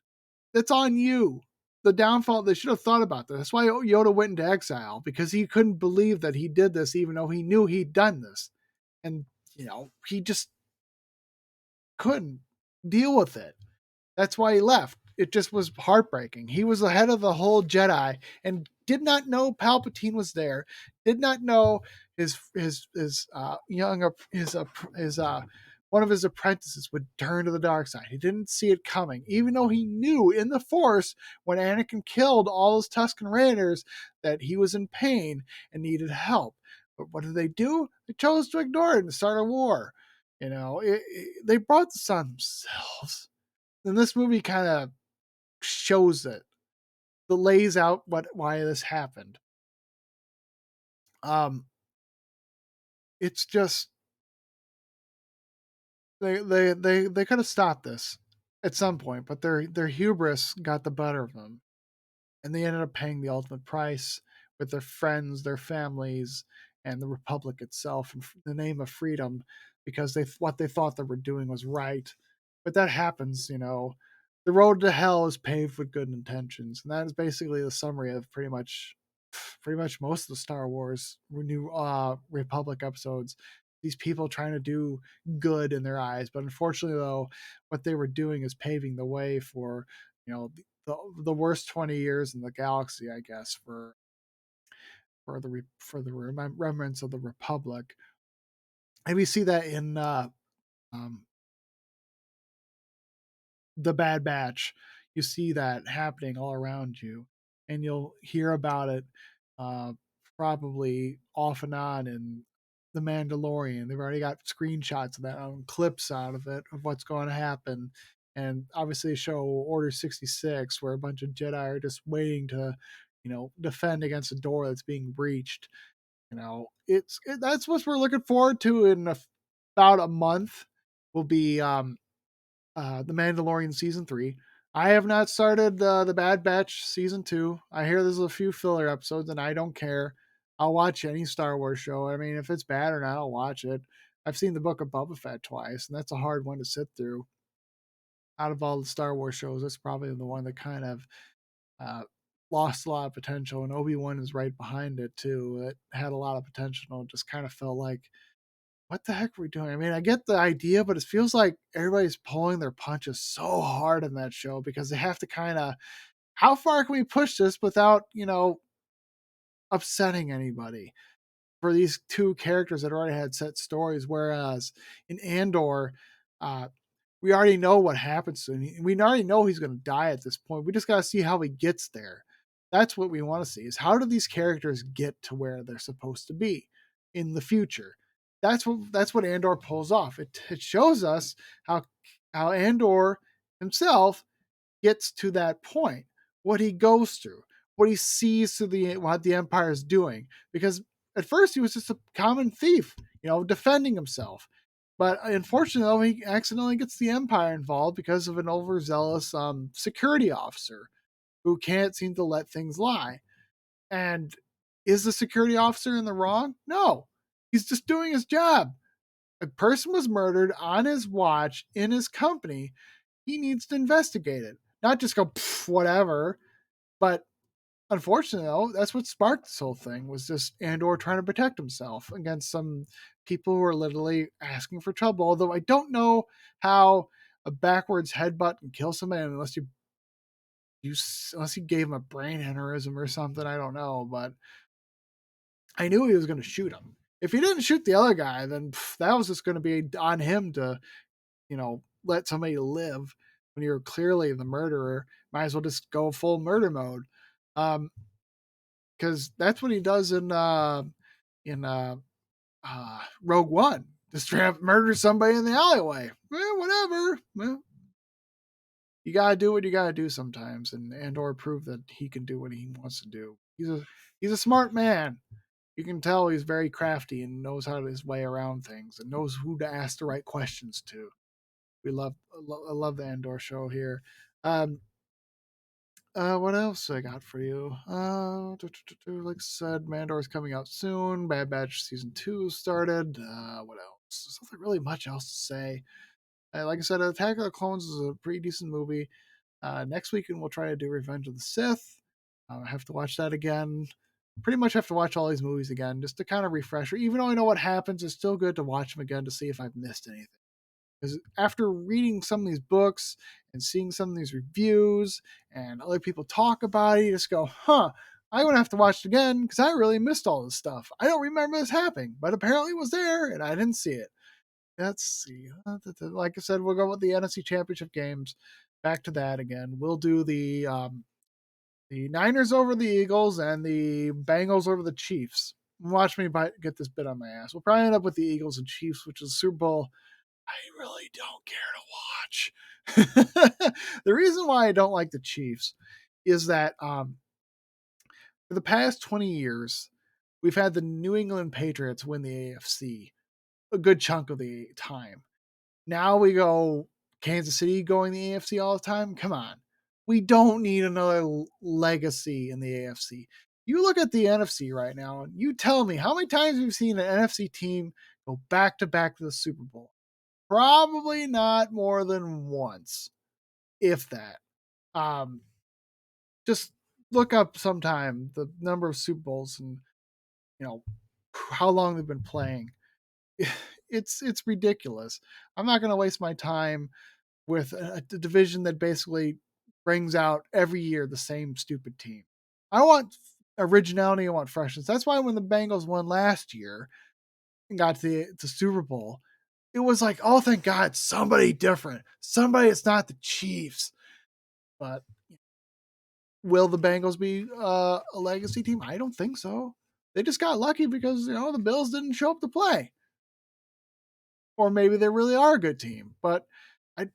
A: That's on you. The downfall, they should have thought about this. That's why Yoda went into exile, because he couldn't believe that he did this, even though he knew he'd done this. And, he just couldn't deal with it. That's why he left. It just was heartbreaking. He was the head of the whole Jedi and did not know Palpatine was there. Did not know his young his one of his apprentices would turn to the dark side. He didn't see it coming, even though he knew in the Force when Anakin killed all those Tusken Raiders that he was in pain and needed help. But what did they do? They chose to ignore it and start a war. They brought this on themselves. And this movie kind of shows it, that lays out why this happened. Um, it's just they could have stopped this at some point, but their hubris got the better of them, and they ended up paying the ultimate price with their friends, their families, and the Republic itself in the name of freedom, because what they thought they were doing was right. But that happens. The road to hell is paved with good intentions, and that is basically the summary of pretty much most of the Star Wars New Republic episodes. These people trying to do good in their eyes, but unfortunately, though, what they were doing is paving the way for the worst 20 years in the galaxy, I guess, for the remembrance of the Republic. And we see that in um, the Bad Batch. You see that happening all around you, and you'll hear about it uh, probably off and on in the Mandalorian. They've already got screenshots of that, clips out of it of what's going to happen, and obviously show Order 66, where a bunch of Jedi are just waiting to, defend against a door that's being breached. That's what we're looking forward to in about a month. Will be the Mandalorian season 3. I have not started the Bad Batch season 2. I hear there's a few filler episodes, and I don't care. I'll watch any Star Wars show. I mean, if it's bad or not, I'll watch it. I've seen the Book of Boba Fett twice, and that's a hard one to sit through. Out of all the Star Wars shows, that's probably the one that kind of uh, lost a lot of potential, and Obi-Wan is right behind it too. It had a lot of potential. It just kind of felt like, what the heck are we doing? I mean, I get the idea, but it feels like everybody's pulling their punches so hard in that show, because they have to kind of, how far can we push this without, upsetting anybody for these two characters that already had set stories. Whereas in Andor, uh, we already know what happens to him. We already know he's going to die at this point. We just got to see how he gets there. That's what we want to see, is how do these characters get to where they're supposed to be in the future. That's what Andor pulls off. It shows us how Andor himself gets to that point, what he goes through, what he sees through what the Empire is doing. Because at first he was just a common thief, defending himself. But unfortunately, he accidentally gets the Empire involved because of an overzealous security officer who can't seem to let things lie. And is the security officer in the wrong? No. He's just doing his job. A person was murdered on his watch in his company. He needs to investigate it. Not just go, whatever, but unfortunately, though, that's what sparked this whole thing was just Andor trying to protect himself against some people who are literally asking for trouble. Although I don't know how a backwards headbutt can kill somebody you unless you gave him a brain aneurysm or something. I don't know, but I knew he was going to shoot him. If he didn't shoot the other guy, then that was just going to be on him to, let somebody live when you're clearly the murderer. Might as well just go full murder mode. Um, because that's what he does in Rogue One. Just straight up murder somebody in the alleyway. Whatever. You gotta do what you gotta do sometimes, and Andor proved that he can do what he wants to do. He's a smart man. You can tell he's very crafty and knows how to his way around things and knows who to ask the right questions to. I love the Andor show here. Um, what else I got for you? Like I said, Mandor's coming out soon. Bad Batch season 2 started. What else? There's nothing really much else to say. Like I said, Attack of the Clones is a pretty decent movie. Next weekend we'll try to do Revenge of the Sith. I have to watch that again. Pretty much have to watch all these movies again just to kind of refresh. Even though I know what happens, it's still good to watch them again to see if I've missed anything. Because after reading some of these books and seeing some of these reviews and other people talk about it, you just go, huh, I'm going to have to watch it again because I really missed all this stuff. I don't remember this happening, but apparently it was there and I didn't see it. Let's see. Like I said, we'll go with the NFC Championship games. Back to that again. We'll do the Niners over the Eagles and the Bengals over the Chiefs. Watch me get this bit on my ass. We'll probably end up with the Eagles and Chiefs, which is Super Bowl I really don't care to watch. The reason why I don't like the Chiefs is that for the past 20 years, we've had the New England Patriots win the AFC a good chunk of the time. Now we go Kansas City going the AFC all the time. Come on. We don't need another legacy in the AFC. You look at the NFC right now and you tell me how many times we've seen an NFC team go back to back to the Super Bowl. Probably not more than once, if that. Um, just look up sometime the number of Super Bowls and you know how long they've been playing. It's ridiculous. I'm not going to waste my time with a division that basically brings out every year the same stupid team. I want originality. I want freshness. That's why when the Bengals won last year and got to the Super Bowl, it was like, oh, thank God, somebody different. Somebody it's not the Chiefs. But will the Bengals be a legacy team? I don't think so. They just got lucky because the Bills didn't show up to play, or maybe they really are a good team. But I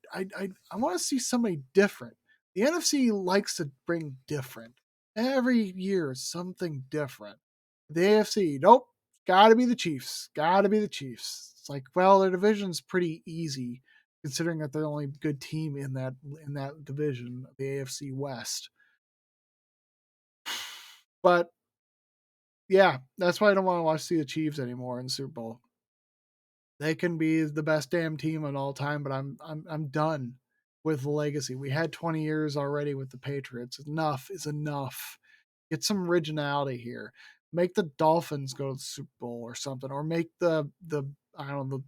A: want to see somebody different. The NFC likes to bring different every year, something different. The AFC, nope, got to be the Chiefs. Got to be the Chiefs. It's like, well, their division's pretty easy considering that they're the only good team in that division, the AFC West. But yeah, that's why I don't want to see the Chiefs anymore in the Super Bowl. They can be the best damn team of all time, but I'm done with the legacy. We had 20 years already with the Patriots. Enough is enough. Get some originality here. Make the Dolphins go to the Super Bowl or something, or make the I don't know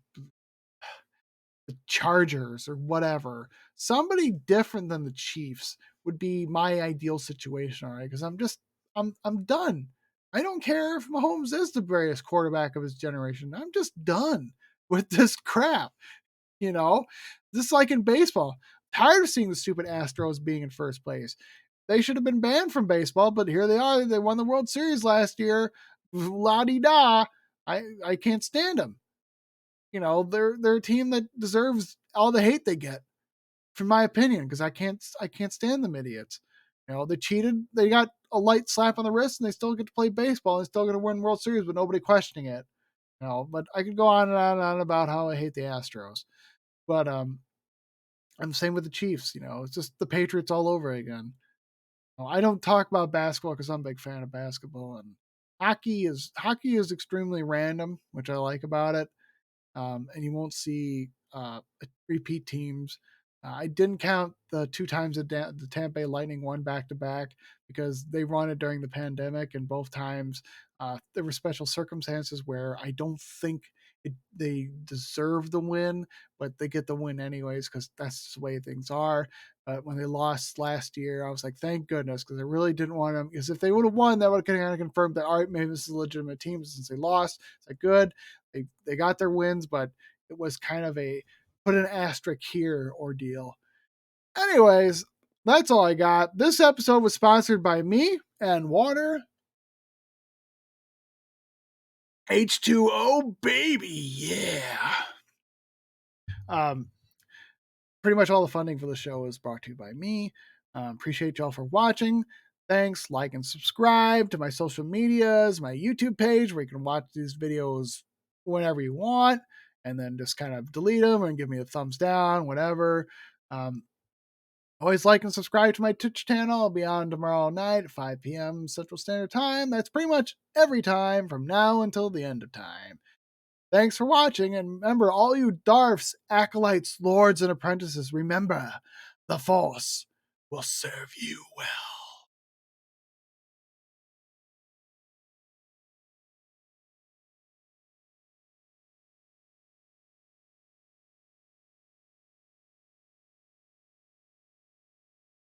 A: the Chargers or whatever. Somebody different than the Chiefs would be my ideal situation, all right? Because I'm done. I don't care if Mahomes is the greatest quarterback of his generation. I'm just done with this crap. You know, just like in baseball. Tired of seeing the stupid Astros being in first place. They should have been banned from baseball, but here they are. They won the World Series last year. La di da. I can't stand them. They're a team that deserves all the hate they get, from my opinion, because I can't stand them idiots. They cheated. They got a light slap on the wrist, and they still get to play baseball. And still going to win World Series with nobody questioning it. But I could go on and on and on about how I hate the Astros. But I'm the same with the Chiefs. It's just the Patriots all over again. I don't talk about basketball because I'm a big fan of basketball, and hockey is extremely random, which I like about it. And you won't see repeat teams. I didn't count the two times the Tampa Bay Lightning won back to back because they won it during the pandemic, and both times there were special circumstances where I don't think they deserve the win, but they get the win anyways because that's the way things are. But when they lost last year, I was like, thank goodness, because I really didn't want them. Because if they would have won, that would have kind of confirmed that, all right, maybe this is a legitimate team. Since they lost, it's like good. They got their wins, but it was kind of a put an asterisk here ordeal. Anyways, that's all I got. This episode was sponsored by me and water. H2O, baby. Yeah. Um, Pretty much all the funding for the show is brought to you by me. Appreciate y'all for watching. Thanks. Like and subscribe to my social medias, my YouTube page, where you can watch these videos whenever you want, and then just kind of delete them and give me a thumbs down, whatever. Um, Always like and subscribe to my Twitch channel. I'll be on tomorrow night at 5 p.m. Central Standard Time. That's pretty much every time from now until the end of time. Thanks for watching, and remember, all you Darths, acolytes, lords, and apprentices, remember, the Force will serve you well.